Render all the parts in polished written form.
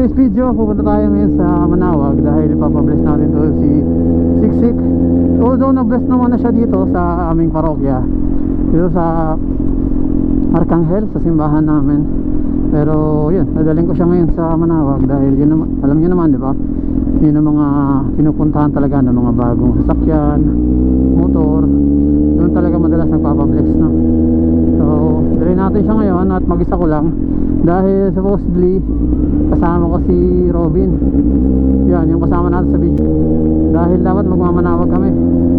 today's video, pupunta tayo ngayon sa Manawag dahil ipapabless natin to si Siksik. Although na-bless naman na siya dito sa aming parokya, dito sa Arcangel, sa simbahan namin. Pero yun, nadaling ko siya ngayon sa Manawag dahil yun naman, alam niyo naman, di ba? Yun ang mga pinupuntahan talaga ng mga bagong sasakyan, motor. Doon talaga madalas nagpapabless, no? So, dali natin siya ngayon at mag-isa ko lang dahil supposedly kasama ko si Robin. Yan, yung kasama natin sa video. Dahil dapat magmamanawag kami.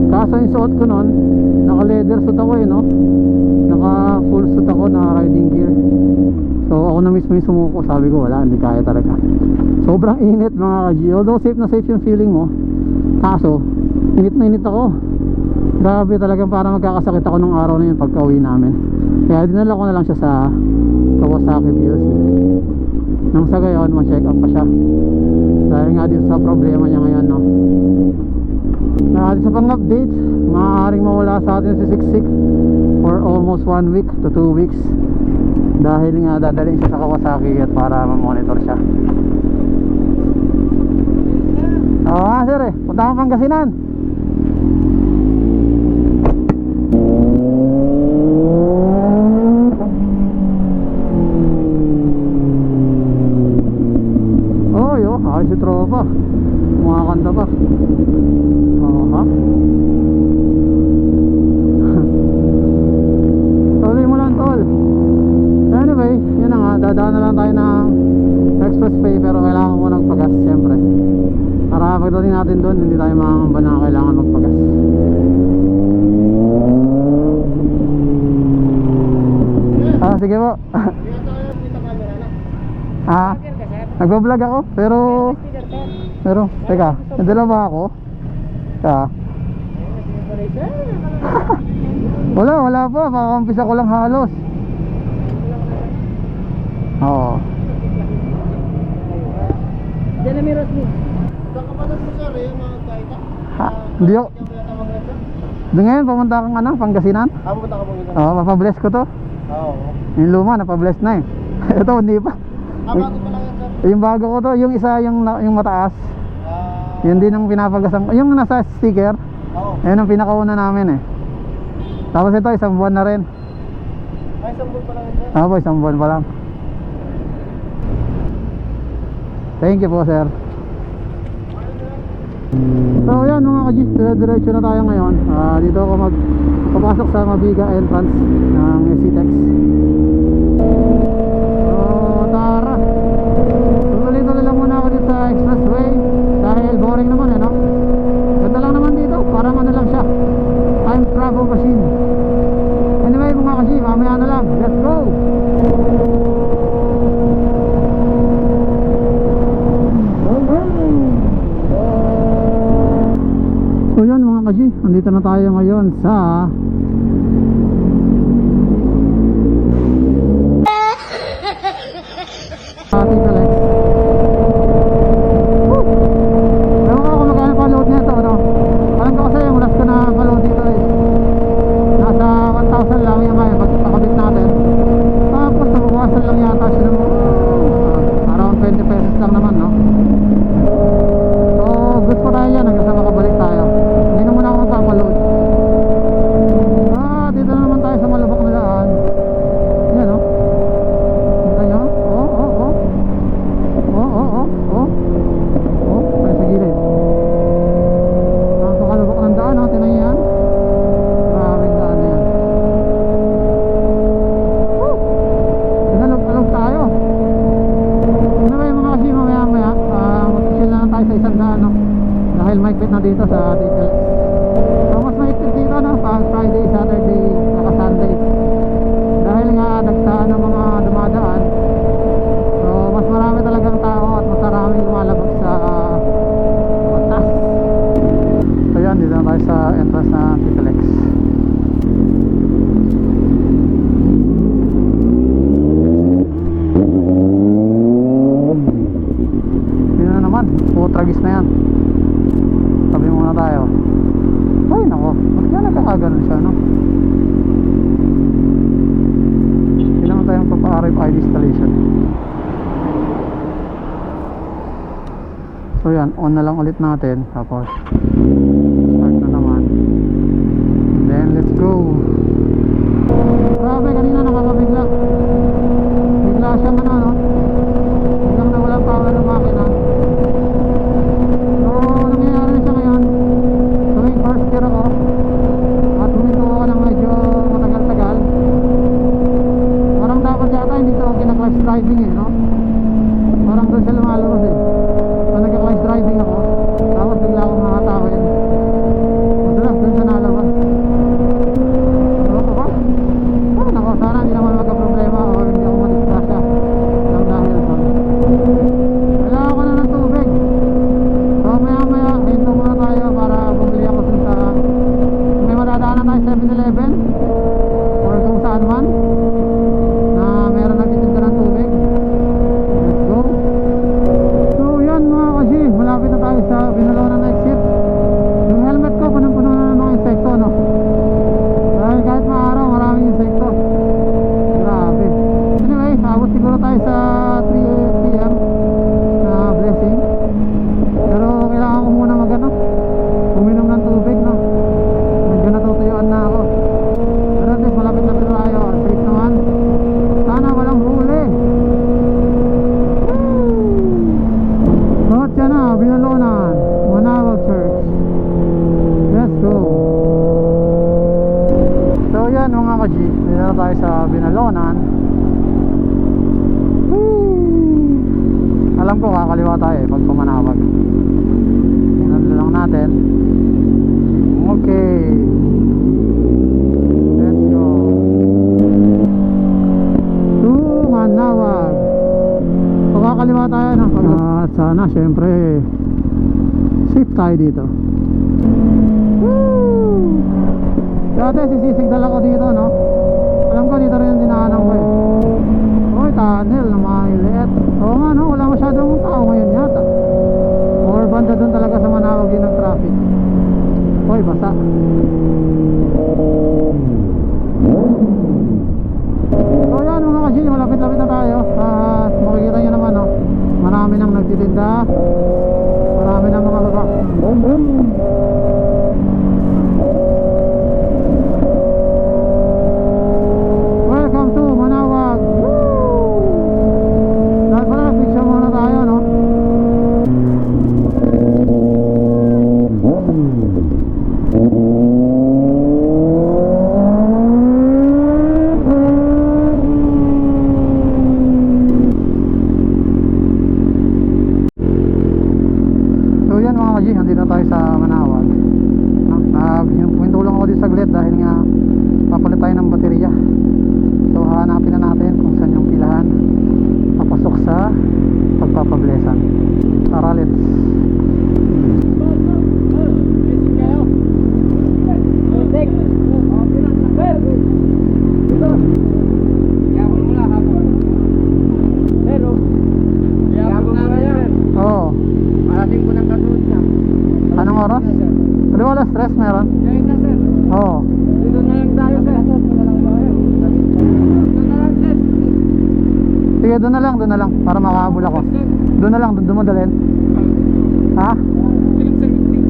Kaso yung suot ko nun, naka leather suit ako no? Naka full suit ako na riding gear. So ako na mismo yung sumuko. Sabi ko wala, hindi kaya talaga. Sobrang init mga ka-G. Although safe na safe yung feeling mo, kaso init na init ako. Grabe talagang parang magkakasakit ako nung araw na yun pagka uwi namin. Kaya dinala ko na lang siya sa Kawasaki PLC nang sa gayon ma-check up pa siya dahil nga dito sa problema niya ngayon, no? Sa pang-update, maaaring mawala sa atin si Siksik for almost 1 week to 2 weeks dahil nga dadalhin siya sa Kawasaki at para ma-monitor siya. Oo sir, punta akong Pangasinan. Ay si tropa, kumakanta pa. Ha? Tuloy mo lang tol. Anyway, yun na nga, dadaan na lang tayo ng expressway pero kailangan ko magpagas syempre. Para pagdating natin doon, hindi tayo makakamba na kailangan magpagas. Sige po. Nagbablog ako pero teka, nadala ba ako? Wala pa, makakampisa ko lang halos. Oo. Diyan na may Rosny. Kakapatas mo sir mga kaita? Hindi ako. Doon ngayon, pumunta kang Pangasinan? Pumunta ka Pangasinan? Oo, mapabless ko to. Oo. Yung luma, napabless na Ito, hindi pa. Bago pa lang yan sir? Yung bago ko to, yung isa, yung mataas. Yun din ang pinapagasan ko. Yung nasa sticker, yun ang pinakauna namin Tapos ito, isang buwan na rin. Ay, isang buwan pa lang sir? Opo, isang buwan pa lang. Thank you po sir. So yan mga ka-G, diretso na tayo ngayon. Dito ako magpapasok sa Mabiga entrance ng SCTEX. Tara, tuloy-tuloy lang muna ako dito sa expressway dahil boring naman no? Ganda lang naman dito, parang ano lang siya, time travel machine. Anyway mga ka-G, mamaya na lang, let's go! So yun mga ka-G, andito na tayo ngayon sa Tita Lex. Ewan ko kung magkano pa-load nito, no? Alam ko kasi yung last ko na pa-load dito nasa 1,000 lang yung ngayon pagkakabit natin. Tapos nabawasan lang yata siya ng around 20 pesos lang naman, no? So good pa tayo yan hanggang sa makabalik tayo. Hindi na muna ako magpapaload. Dito na naman tayo sa malubak na daan. Yan, no? Kita nyo? Tayo sa gilid. Napakalubak ng daan, no? Tinan nyo yan. Maraming daan na yan. Pinalog tayo. Ano ba yung mga kasi mamaya mag-chill na lang tayo sa isang daan, no? Dahil maikpit na dito sa Tita Lex. So mas maikpit dito, no? Pag Friday, Saturday, saka Sunday. Dahil nga nagsaan ng mga dumadaan, so mas marami talagang tao at mas maraming lumalabag sa batas. So yan, dito na tayo sa entrance na Tita Lex. Yun na naman, tragis na yan. Tabi muna tayo. Ay nako, bakit nga nagkakaganon siya, no? Hindi naman tayong papa-RFID installation. So yan, on na lang ulit natin. Tapos start na naman. Then let's go. Grabe, kanina nakakabigla. Bigla siyang ano, no? Biglang nawalang power ng makina. So nangyayari siya ngayon. Tuwing first gear ako at huminto ako ng medyo matagal-tagal. Parang dapat yata hindi ko kina-clutch driving eh, no? Parang doon siya lumalabas eh. So nagka-clutch driving ako, tapos bigla akong makatawin. Madalas doon siya nalabas. Ano ko ba? Oh, nako, sana hindi naman magka-problema o hindi ako madisgrasya lang dahil doon. Kailangan ko na ng tubig. So maya-maya, hinto muna tayo para bumili ako dun sa may madadaanan tayo 7-Eleven or kung saan man na meron nagtitinda ng tubig. Let's go. So yan mga kasi, malapit na tayo sa Binalonan exit. Yung helmet ko punong-puno na ng mga insekto, no? Dahil kahit maaraw, maraming insekto. Grabe. Anyway, abot siguro tayo sa 3 PM na blessing. Pero kailangan ko muna magano, uminom ng tubig, no? Medyo natutuyuan na ako. Pero at least malapit-lapit na tayo. Safe naman. Sana walang huli. So at yan na, Binalonan, Manawag Church. Let's go. So yan mga ka-G, dito na tayo sa Binalonan. Alam ko kakaliwa tayo eh pag pumanawag. Tingnan lang natin. Okay, let's go to Manawag. So kakaliwa tayo no? At sana syempre safe tayo dito. Woo! Dati sisisigdal ako dito, no? Alam ko dito rin yung dinaanan ko eh. Uy, tunnel na maliit. Oo nga, no? Wala masyadong tao ngayon yata. Or banda dun talaga sa Manawag yung nag-traffic. Uy, basa. So yan mga kasi, malapit-lapit na tayo. At makikita nyo naman, no? Marami nang nagtitinda. Marami nang mga baba. Welcome to Manawag. Woo! Dahil pala nag-picture muna tayo, no? So yan mga kaji, nandito tayo sa Manawag. Pumunta lang ako dito saglit dahil nga papalit tayo ng baterya. So hanapin na natin kung saan yung pilahan papasok sa pagpapablesan. Tara, let's. Oo. Parating ko ng kasunod niya. Anong oras? Ano oras? Stress meron? Ngayon na sir. Oo. Dito na lang tayo sir. Dito na lang sir. Sige, doon na lang para makahabol ako. Doon na lang, doon mo dalhin. Ha?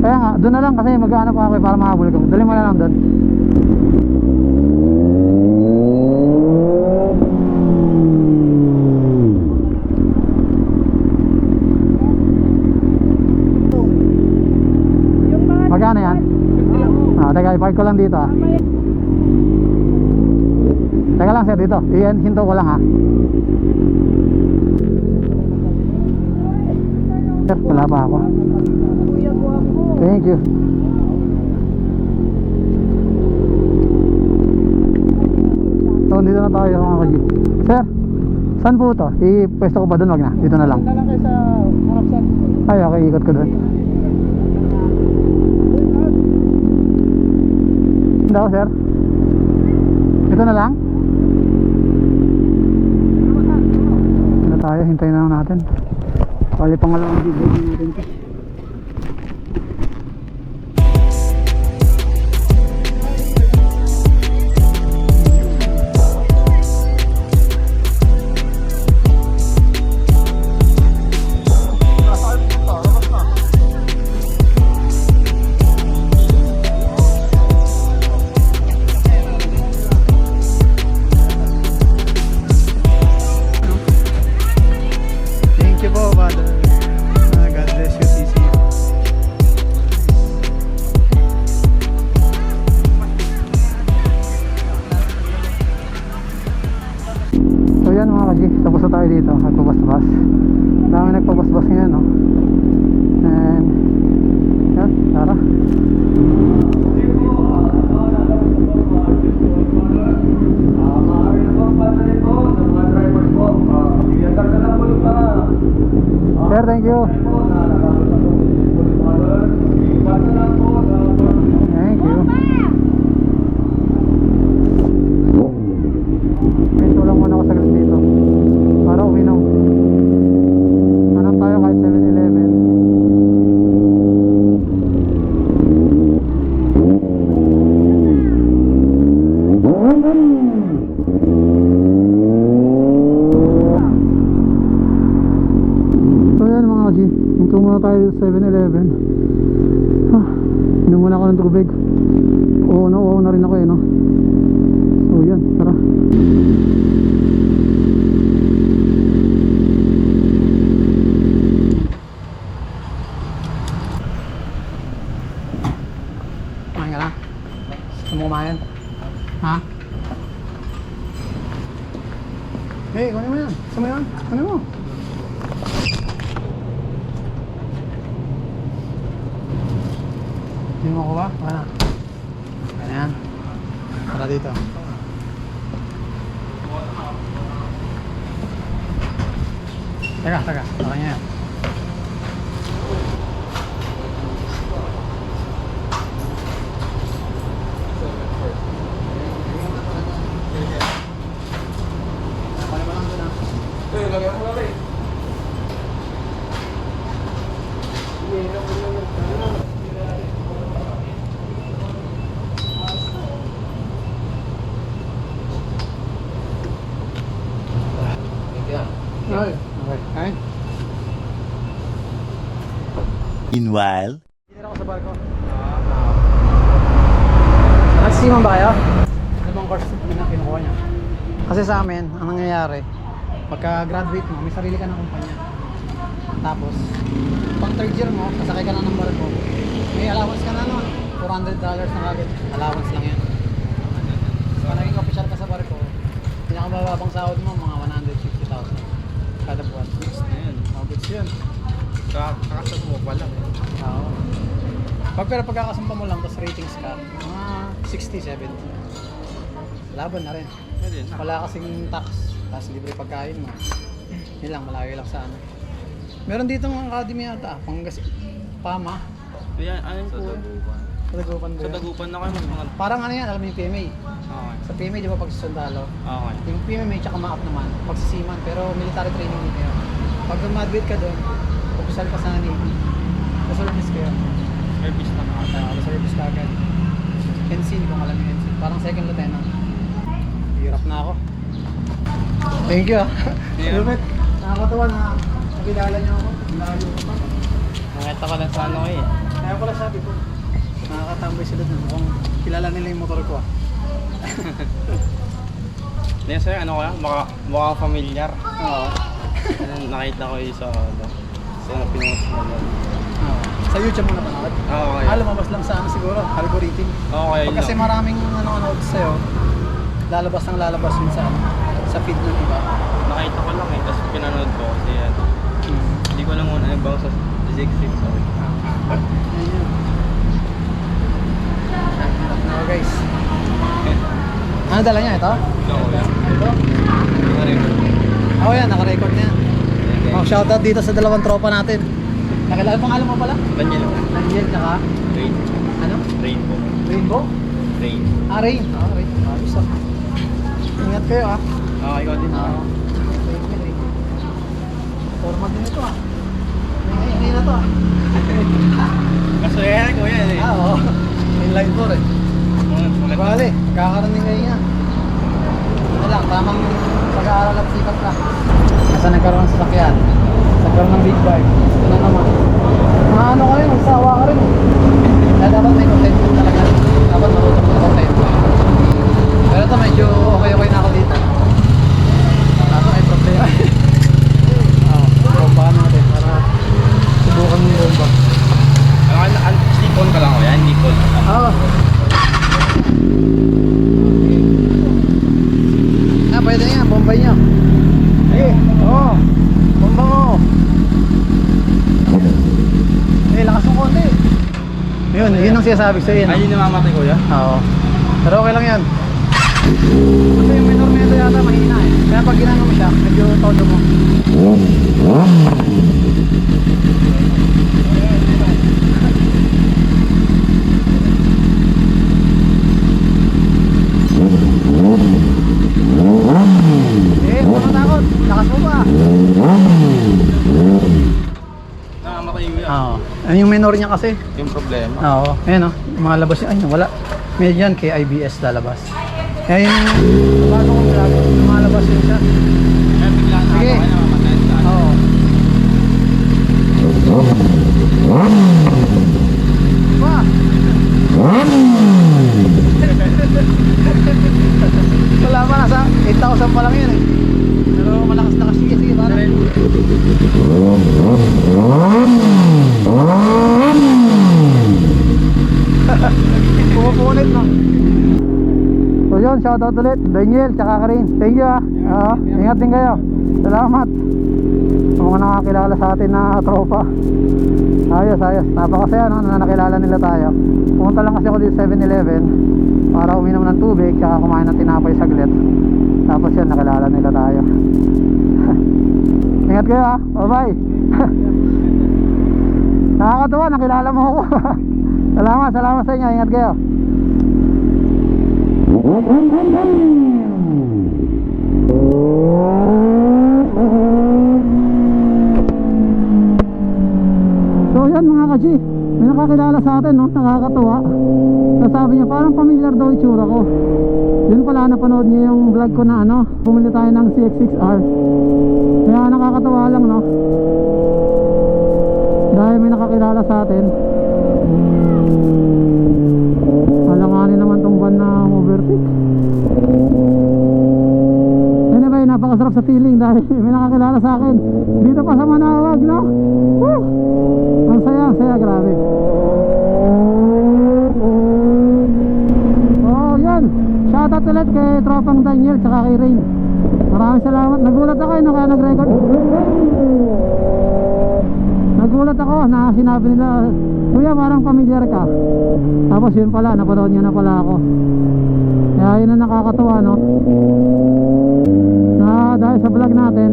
Kaya nga, doon na lang kasi mag-ano pa ako para makahabol ko. Dalhin mo na lang doon. Magkano yan? Teka, i-park ko lang dito ah. Teka lang sir, dito. Hinto ko lang ha. Sir, wala pa ako. Thank you. So, dito na tayo mga kaji. Sir, saan po ito? I-pwesto ko ba doon? Wag na, dito na lang. Dito lang kayo sa harap sir. Ay, okay, ikot ko doon. Daw sir? Ito na lang? Ito tayo, hintayin na lang natin. Bali pangalawang video natin ito. Sir, thank you. Thank you. Ito lang muna ako saglit dito para uminom. Hanap tayo kahit 7-Eleven. So yan mga G, hinto muna tayo sa 7-Eleven. Inom muna ako ng tubig. Oo na rin ako no. So yan, tara. Kumain ka na? Gusto mo kumain? Ha? Hey, kunin mo yan. Gusto mo yan? Kunin mo. Hindi mo ko ba? Baka na. Kaya yan. Tara dito. Teka. Baka niya yan. Okay. Kain. Meanwhile, Dito ako sa barko. Nagsiman ba kayo? Ano bang course na kinukuha niya? Kasi sa amin, ang nangyayari, pagka-graduate mo, may sarili ka ng kumpanya. Tapos, pang third year mo, kasakay ka na ng barko, may allowance ka na nun. $400 na kagad. Allowance lang yan. So, kung naging official ka sa barko, pinakamababang sahod mo, mga 150,000 kada buwan. Goods yun. Kakasap mo pa lang. Oo. Pero pagkakasumpa mo lang, tapos ratings ka, mga 60, 70. Laban na rin. Pwede na. Wala kasing tax, tapos libre pagkain mo. Yun lang, malayo lang sa ano. Meron dito ng academy ata, Pama. Kaya ano po? Sa Dagupan ba Sa yun? Dagupan na kayo mga... Parang ano yan, alam mo yung PMA. Okay. Sa PMA, di ba pag sundalo? Okay. Yung PMA tsaka MAAP naman, pagsisiman, pero military training din kayo. Pag graduate ka doon, official ka sa Navy, sa service kayo. Service na ka. Sa service ka agad. NC, hindi ko alam yung NC. Parang second lieutenant. Hirap na ako. Thank you ah. Yeah. Lupit. Nakakatawa na nakilala niyo ako. Layo ko pa. Nakita ko lang sa ano eh. Kaya pala sabi ko, nakakatambay sila dun. Mukhang kilala nila yung motor ko ah. Hindi sir, ano kaya? Mukhang familiar. Oo. Nakita ko yung sa ano. Sa pinost mo doon. Oo. Sa YouTube mo napanood? Okay. Lumabas lang sa ano siguro, algorithm. Okay Pag kasi lang. maraming ano sa'yo, lalabas yun sa feed ng iba. Nakita ko lang eh. Tapos pinanood ko kasi ano. Hindi ko lang muna ano bang sa Zig-Zig. Sorry. Ayun. Hirap na ako guys. Ano dala niya? Ito? Ikaw yan. Ito? Oh yan, naka-record na yan. Oh, shoutout dito sa dalawang tropa natin. Nakilala pangalan mo pala? Daniel. Daniel, tsaka Rain. ano? Rainbow. Rainbow? Rain. Rain. Rain. Ayos ah. Ingat kayo ah. Ikaw din. Oo. Rain. Formal din ito ah. Hindi na to ah. Kaso yan ko yan eh. Oo. Inline 4 eh. Bale, kakarating kayo yan. Ano lang, tamang pag-aaral at sikat lang. Kasi nagkaroon ng sasakyan, nagkaroon ng big bike, ito na naman. Ano kayo, magsawa ka rin. Kaya dapat may content mo talaga. Dapat marunong mo content. Pero ito medyo okay na ako dito. Kaso may problema. Bomba ka natin para subukan mo yung bomba. Slip-on ka lang ko yan, hindi ko. Oo. Pwede nga, bombay nyo. Oo. Bomba mo. Lakas ng konti. Yun ang sinasabi sa'yo. Ay, hindi namamatay ko yan? Oo. Pero okay lang yan. Kasi yung minor nito yata mahina eh. Kaya pag ginano mo siya, medyo todo mo. minor niya kasi. Yung problema. Oo, ayan o, lumalabas yun. Ay, wala. May dyan, kay IBS lalabas. Kaya yung bago kong vlog, lumalabas yun siya. Kaya bigla na Sige. ako namamatay sa Oo. Wah! Wala pa, nasa 8,000 pa lang yun eh. Pero malakas na kasi, sige, parang. Pumupunit no. So yun, shoutout ulit Daniel, tsaka Karin. Thank you ingat din kayo. Salamat sa mga nakakilala sa atin na tropa. Ayos, napakasaya no, na nakilala nila tayo. Pumunta lang kasi ako dito 7-Eleven para uminom ng tubig, tsaka kumain ng tinapay saglit. Tapos yan, nakilala nila tayo. Ingat kayo bye bye. Nakakatuwa, nakilala mo ako. Salamat sa inyo, ingat kayo. So yan mga kaji, may nakakilala sa atin no, nakakatuwa. Sabi niya parang familiar daw itsura ko. Yun pala, napanood niya yung vlog ko na ano, bumili tayo ng CX-6R. Kaya nakakatawa lang no, dahil may nakakilala sa atin. Alanganin naman tong van na overtake. Anyway, napakasarap sa feeling dahil may nakakilala sa akin dito pa sa Manawag no. Woo! Ang saya, grabe. Oh yan, shoutout ulit kay tropang Daniel tsaka kay Rain. Maraming salamat. Nagulat ako no, kaya nag-record. Nagulat ako na sinabi nila, kuya parang familiar ka. Tapos yun pala, napanood niya na pala ako. Kaya yun ang nakakatuwa no, na dahil sa vlog natin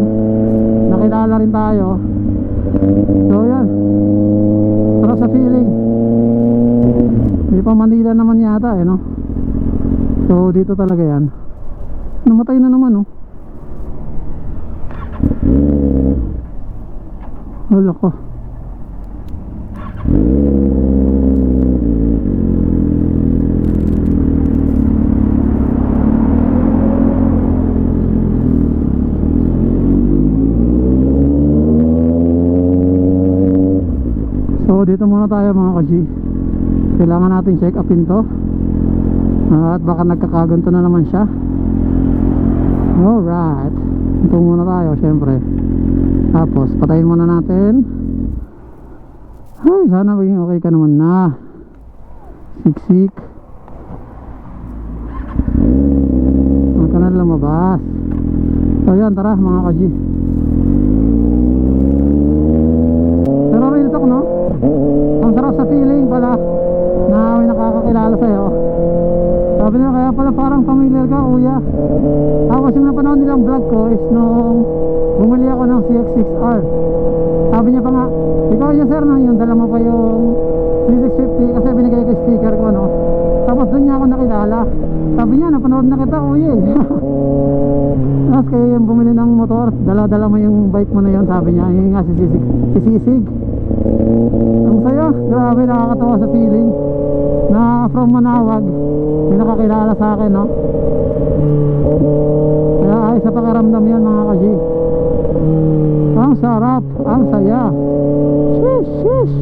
nakilala rin tayo. So yan, sarap sa feeling. Hindi pa Manila naman yata no. So dito talaga yan. Namatay na naman no. Wala ko. So dito muna tayo mga kaji. Kailangan natin check upin to. At baka nagkakaganto na naman siya. Alright, ito muna tayo syempre. Tapos patayin muna natin. Ay, sana maging okay ka naman na. Siksik. Huwag ka na lumabas. So yan, tara mga kaji. Pero real talk no, ang sarap sa feeling pala na may nakakakilala sa'yo. Sabi nila kaya pala parang familiar ka kuya. Tapos yung napanood nilang vlog ko is nung bumili ako ng CX-6R. Sabi niya pa nga, ikaw yun sir no, yung dala mo pa yung 3650 kasi binigay ko yung sticker ko no. Tapos doon niya ako nakilala. Sabi niya napanood na kita kuya. Tapos kayo yung bumili ng motor, dala-dala mo yung bike mo na yun. Sabi niya, yun nga si Sisig. Ang saya, grabe, nakakatawa sa feeling na from Manawag may nakakilala sa akin no. Kaya ay sa pakiramdam yan mga kaji. Ang sarap, ang saya. Shish.